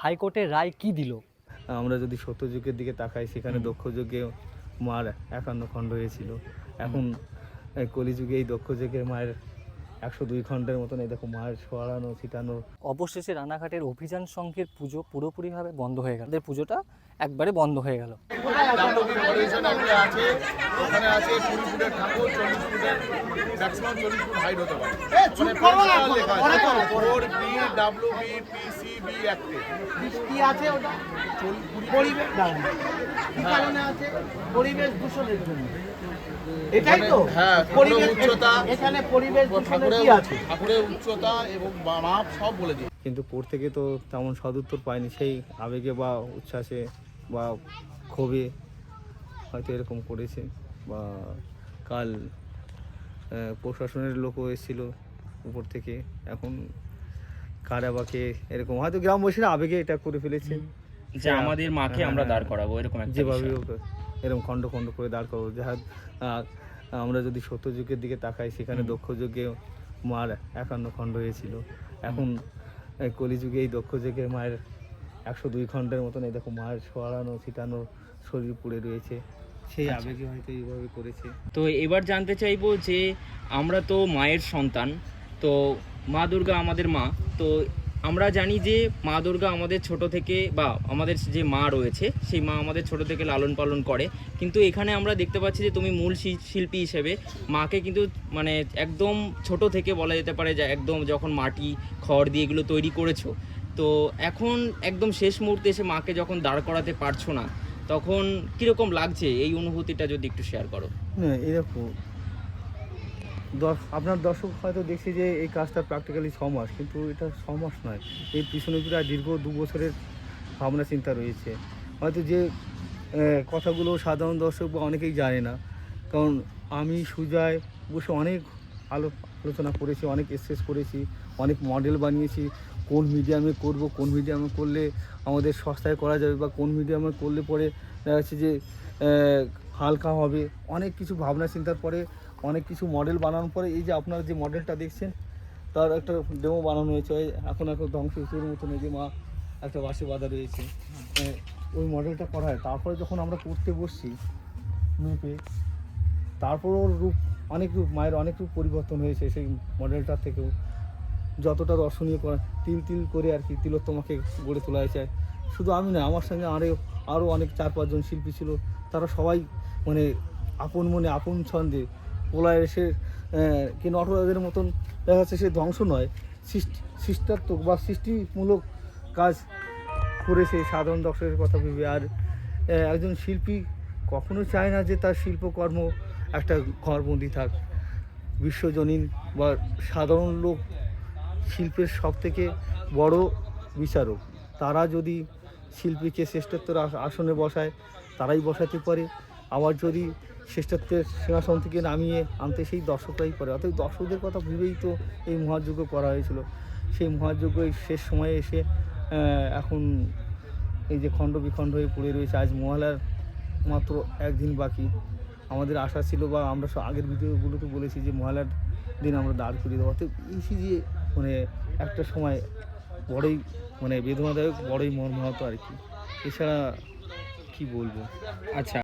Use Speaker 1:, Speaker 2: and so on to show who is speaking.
Speaker 1: হাইকোর্টের রায় কি দিল?
Speaker 2: আমরা যদি সত্যযুগের দিকে তাকাই সেখানে দক্ষ যুগে মার 51 খণ্ড হয়েছিল। এখন এই কলিযুগে এই দক্ষ যুগে মায়ের 102 খণ্ডের মতন এই দেখো মায়ের সরানো ছিটানো।
Speaker 1: অবশেষে রানাঘাটের অভিযান সংঘের পুজো পুরোপুরিভাবে বন্ধ হয়ে গেল। পুজোটা একবারে বন্ধ হয়ে গেল।
Speaker 3: ওখানে আছে 20 ফুটের ঠাকুর, 40 ফুটের ম্যাক্সিমাম 40 ফুট হাইট হতে পারে। WBPCB অ্যাক্টে
Speaker 4: কি আছে ওটা? পরিবেশ কি কারণে আছে? পরিবেশ দূষণের জন্য। এটাই তো?
Speaker 3: হ্যাঁ,
Speaker 4: পরিবেশ
Speaker 3: উচ্চতা,
Speaker 4: এখানে পরিবেশ দূষণের কি আছে?
Speaker 3: ঠাকুরের উচ্চতা এবং মাপ সব বলে দিই।
Speaker 2: কিন্তু পর থেকে তো তেমন সদুত্তর পায়নি। সেই আবেগে বা উচ্ছ্বাসে বা ক্ষোভে হয়তো এরকম করেছে। বা কাল প্রশাসনের লোকও এসেছিল উপর থেকে। এখন কারাবাকে এরকম হয়তো গ্রামবাসীরা আবেগে এটা করে ফেলেছে
Speaker 5: যে আমাদের মাকে আমরা দাঁড় করাবো, এরকম একটা
Speaker 2: যেভাবে
Speaker 5: বিষয়।
Speaker 2: এরকম খণ্ড খণ্ড করে দাঁড় করাবো। যাহা আমরা যদি সত্যযুগের দিকে তাকাই সেখানে দক্ষ যুগে মার 51 খণ্ড হয়েছিল। এখন এই কলিযুগে এই দক্ষ যুগে মায়ের 102 খণ্ডের মতন এই দেখো মায়ের সরানো ছিটানো শরীর পুড়ে রয়েছে। সেই আবেগে হয়তো এইভাবে করেছে।
Speaker 5: তো এবার জানতে চাইবো যে আমরা তো মায়ের সন্তান, তো মা দুর্গা আমাদের মা। তো আমরা জানি যে মা দুর্গা আমাদের ছোট থেকে, বা আমাদের যে মা রয়েছে সেই মা আমাদের ছোট থেকে লালন পালন করে। কিন্তু এখানে আমরা দেখতে পাচ্ছি যে তুমি মূল শিল্পী হিসেবে মাকে কিন্তু মানে একদম ছোট থেকে বলা যেতে পারে যে একদম যখন মাটি খড় দিয়ে এগুলো তৈরি করেছো, তো এখন একদম শেষ মুহূর্তে এসে মাকে যখন দাঁড় করাতে পারছো না, তখন কীরকম লাগছে? এই অনুভূতিটা যদি একটু শেয়ার করো।
Speaker 2: না এরকম আপনার দর্শক হয়তো দেখছে যে এই কাজটা প্র্যাকটিক্যালি 6 মাস, কিন্তু এটা 6 মাস নয়। এর পিছনে প্রায় দীর্ঘ 2 বছরের ভাবনা চিন্তা রয়েছে। হয়তো যে কথাগুলো সাধারণ দর্শক বা অনেকেই জানে না। কারণ আমি সুজয় বসে অনেক আলোচনা করেছি, অনেক স্কেচ করেছি, অনেক মডেল বানিয়েছি। কোন মিডিয়ামে করব, কোন মিডিয়ামে করলে আমাদের সস্তায় করা যাবে, বা কোন মিডিয়ামে করলে পরে দেখা যাচ্ছে যে হালকা হবে। অনেক কিছু ভাবনা চিন্তার পরে অনেক কিছু মডেল বানানোর পরে এই যে আপনারা যে মডেলটা দেখছেন তার একটা ডেমো বানানো হয়েছে। এখন ধ্বংস হিসেবের মতন এই যে মা একটা বাঁশে বাঁধা রয়েছে, ওই মডেলটা করা হয়। তারপরে যখন আমরা করতে বসছি মেপে, তারপর ওর রূপ অনেক রূপ, মায়ের অনেক রূপ পরিবর্তন হয়েছে সেই মডেলটার থেকেও। যতটা দর্শনীয় করা তিল তিল করে আর কি তিলোত্তমাকে গড়ে তোলা হয়েছে। শুধু আমি না, আমার সঙ্গে আরও অনেক 4-5 জন শিল্পী ছিল। তারা সবাই মানে আপন মনে আপন ছন্দে পোলায় এসে কি নটরাজের মতন দেখা যাচ্ছে সে ধ্বংস নয়, সৃষ্টাত্মক বা সৃষ্টিমূলক কাজ করেছে সাধারণ দর্শকের কথা ভেবে। আর একজন শিল্পী কখনো চায় না যে তার শিল্পকর্ম একটা ঘরবন্দি থাক। বিশ্বজনীন বা সাধারণ লোক শিল্পের সবথেকে বড় বিচারক। তারা যদি শিল্পীকে শ্রেষ্ঠত্বের আসনে বসায় তারাই বসাতে পারে, আবার যদি শ্রেষ্ঠত্বের সিংহাসন থেকে নামিয়ে আনতে সেই দর্শকরাই পারে। অর্থাৎ দর্শকদের কথা ভেবেই তো এই মহাযজ্ঞ করা হয়েছিল। সেই মহাযজ্ঞ শেষ সময়ে এসে এখন এই যে খণ্ড বিখণ্ড হয়ে পড়ে রয়েছে। আজ মহালয়ার মাত্র একদিন বাকি। আমাদের আশা ছিল, বা আমরা আগের ভিডিওগুলোতে বলেছি যে মহালয়ার দিন আমরা দাঁড় করিয়ে দেবো। অর্থাৎ এই যে মানে একটা সময় বড়ই মানে বেদনাদায়ক, বড়ই মর্মাহত আর কি। এছাড়া কি বলবো।
Speaker 5: আচ্ছা।